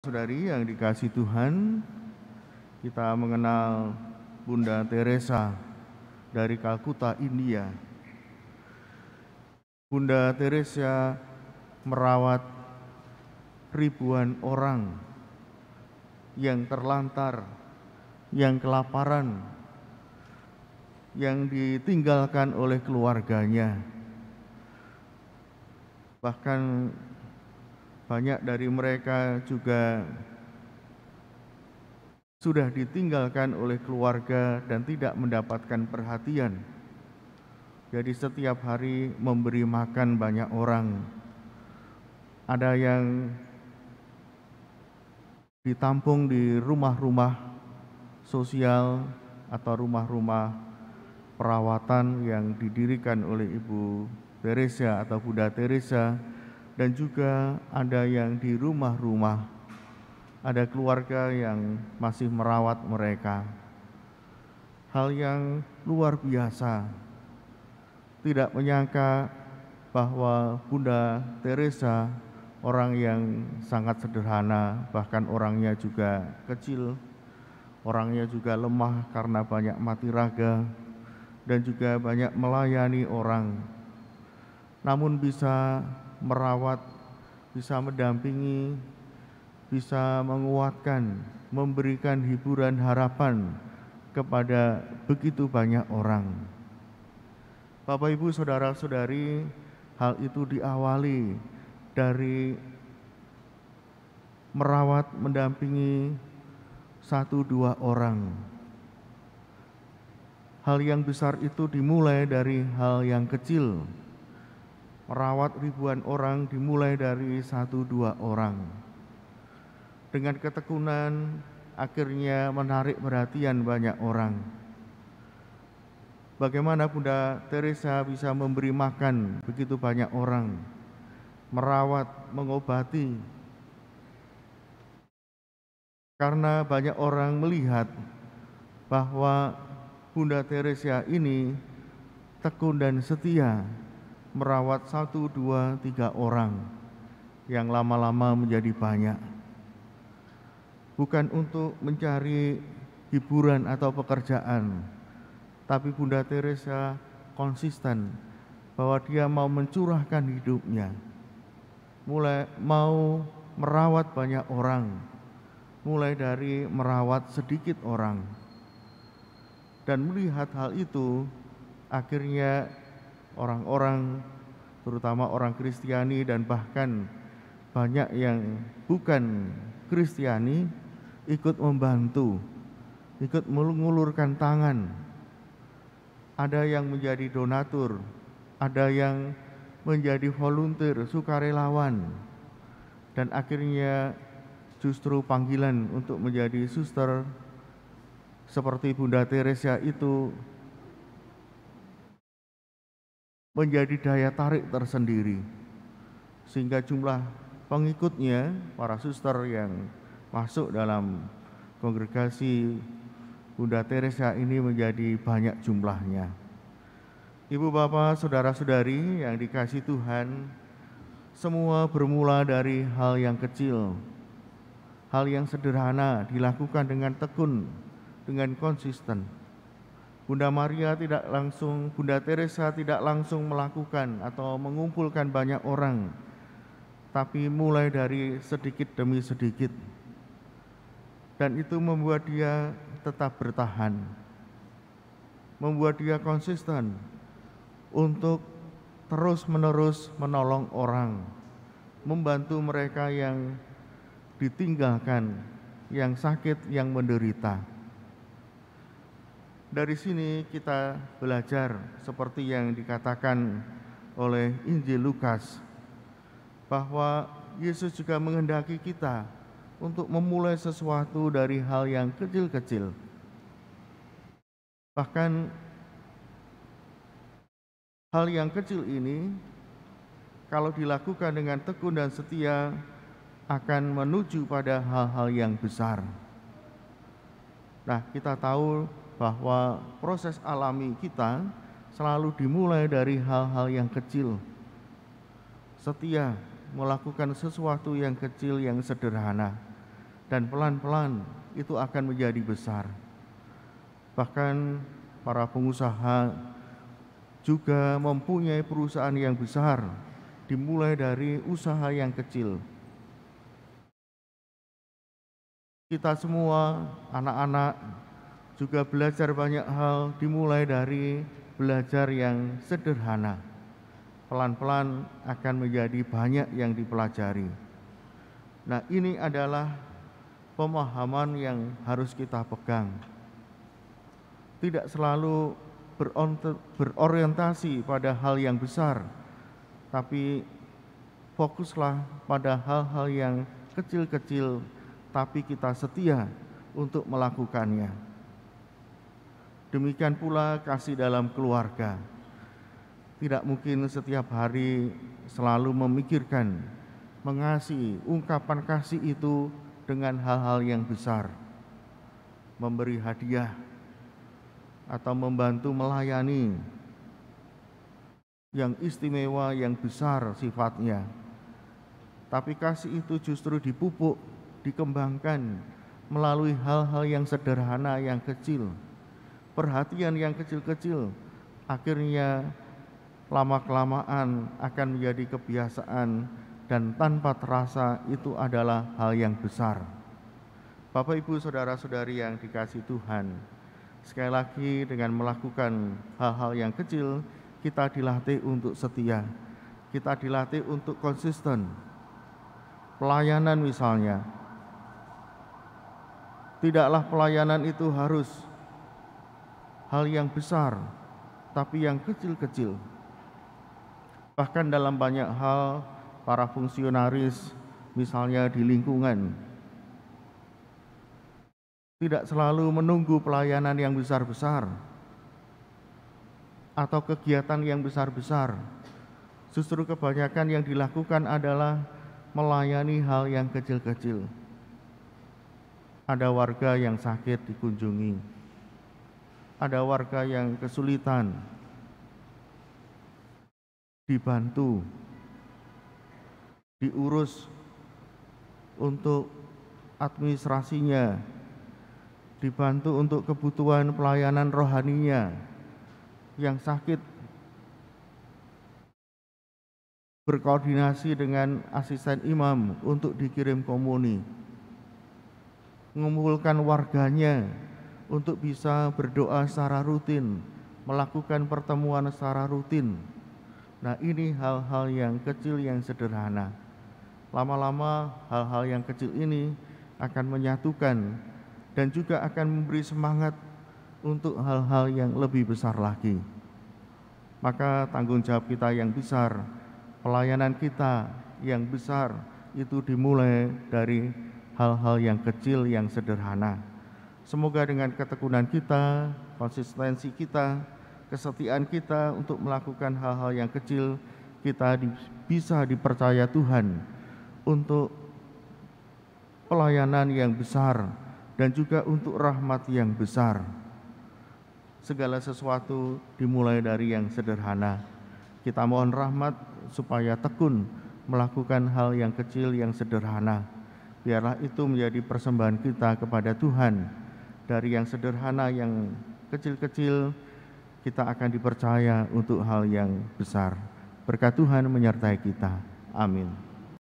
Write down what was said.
Saudari yang dikasihi Tuhan, kita mengenal Bunda Teresa dari Kalkuta, India. Bunda Teresa merawat ribuan orang yang terlantar, yang kelaparan, yang ditinggalkan oleh keluarganya. Bahkan banyak dari mereka juga sudah ditinggalkan oleh keluarga dan tidak mendapatkan perhatian. Jadi setiap hari memberi makan banyak orang. Ada yang ditampung di rumah-rumah sosial atau rumah-rumah perawatan yang didirikan oleh Ibu Teresa atau Bunda Teresa, dan juga ada yang di rumah-rumah, ada keluarga yang masih merawat mereka. Hal yang luar biasa. Tidak menyangka bahwa Bunda Teresa orang yang sangat sederhana, bahkan orangnya juga kecil, orangnya juga lemah karena banyak mati raga, dan juga banyak melayani orang. Namun bisa merawat, bisa mendampingi, bisa menguatkan, memberikan hiburan harapan kepada begitu banyak orang. Bapak, Ibu, saudara-saudari, hal itu diawali dari merawat, mendampingi 1-2 orang. Hal yang besar itu dimulai dari hal yang kecil. Merawat ribuan orang dimulai dari 1-2 orang. Dengan ketekunan akhirnya menarik perhatian banyak orang. Bagaimana Bunda Teresa bisa memberi makan begitu banyak orang, merawat, mengobati. Karena banyak orang melihat bahwa Bunda Teresa ini tekun dan setia merawat 1, 2, 3 orang yang lama-lama menjadi banyak. Bukan untuk mencari hiburan atau pekerjaan, tapi Bunda Teresa konsisten bahwa dia mau mencurahkan hidupnya, mulai mau merawat banyak orang, mulai dari merawat sedikit orang. Dan melihat hal itu, akhirnya orang-orang, terutama orang Kristiani dan bahkan banyak yang bukan Kristiani, ikut membantu, ikut mengulurkan tangan. Ada yang menjadi donatur, ada yang menjadi volunteer, sukarelawan, dan akhirnya justru panggilan untuk menjadi suster seperti Bunda Teresa itu menjadi daya tarik tersendiri, sehingga jumlah pengikutnya, para suster yang masuk dalam kongregasi Bunda Teresa ini menjadi banyak jumlahnya. Ibu, bapak, saudara-saudari yang dikasihi Tuhan, semua bermula dari hal yang kecil, hal yang sederhana dilakukan dengan tekun, dengan konsisten. Bunda Teresa tidak langsung melakukan atau mengumpulkan banyak orang, tapi mulai dari sedikit demi sedikit. Dan itu membuat dia tetap bertahan, membuat dia konsisten untuk terus-menerus menolong orang, membantu mereka yang ditinggalkan, yang sakit, yang menderita. Dari sini kita belajar seperti yang dikatakan oleh Injil Lukas, bahwa Yesus juga menghendaki kita untuk memulai sesuatu dari hal yang kecil-kecil. Bahkan hal yang kecil ini kalau dilakukan dengan tekun dan setia akan menuju pada hal-hal yang besar. Nah, kita tahu bahwa proses alami kita selalu dimulai dari hal-hal yang kecil. Setia melakukan sesuatu yang kecil, yang sederhana. dan pelan-pelan itu akan menjadi besar. Bahkan para pengusaha juga mempunyai perusahaan yang besar, dimulai dari usaha yang kecil. Kita semua, anak-anak, juga belajar banyak hal dimulai dari belajar yang sederhana. Pelan-pelan akan menjadi banyak yang dipelajari. Nah, ini adalah pemahaman yang harus kita pegang. Tidak selalu berorientasi pada hal yang besar, tapi fokuslah pada hal-hal yang kecil-kecil, tapi kita setia untuk melakukannya. Demikian pula kasih dalam keluarga. Tidak mungkin setiap hari selalu memikirkan, mengasihi, ungkapan kasih itu dengan hal-hal yang besar. Memberi hadiah atau membantu melayani yang istimewa, yang besar sifatnya. Tapi kasih itu justru dipupuk, dikembangkan melalui hal-hal yang sederhana, yang kecil. Perhatian yang kecil-kecil akhirnya lama-kelamaan akan menjadi kebiasaan dan tanpa terasa itu adalah hal yang besar. Bapak, Ibu, saudara-saudari yang dikasihi Tuhan, sekali lagi dengan melakukan hal-hal yang kecil, kita dilatih untuk setia, kita dilatih untuk konsisten. Pelayanan misalnya, tidaklah pelayanan itu harus hal yang besar, tapi yang kecil-kecil. Bahkan dalam banyak hal, para fungsionaris misalnya di lingkungan tidak selalu menunggu pelayanan yang besar-besar atau kegiatan yang besar-besar. Justru kebanyakan yang dilakukan adalah melayani hal yang kecil-kecil. Ada warga yang sakit dikunjungi, ada warga yang kesulitan dibantu, diurus untuk administrasinya, dibantu untuk kebutuhan pelayanan rohaninya. Yang sakit berkoordinasi dengan asisten imam untuk dikirim komuni, mengumpulkan warganya untuk bisa berdoa secara rutin, melakukan pertemuan secara rutin. Nah, ini hal-hal yang kecil yang sederhana. Lama-lama hal-hal yang kecil ini akan menyatukan dan juga akan memberi semangat untuk hal-hal yang lebih besar lagi. Maka tanggung jawab kita yang besar, pelayanan kita yang besar itu dimulai dari hal-hal yang kecil yang sederhana. Semoga dengan ketekunan kita, konsistensi kita, kesetiaan kita untuk melakukan hal-hal yang kecil, kita bisa dipercaya Tuhan untuk pelayanan yang besar dan juga untuk rahmat yang besar. Segala sesuatu dimulai dari yang sederhana. Kita mohon rahmat supaya tekun melakukan hal yang kecil yang sederhana. Biarlah itu menjadi persembahan kita kepada Tuhan. Dari yang sederhana, yang kecil-kecil, kita akan dipercaya untuk hal yang besar. Berkat Tuhan menyertai kita. Amin.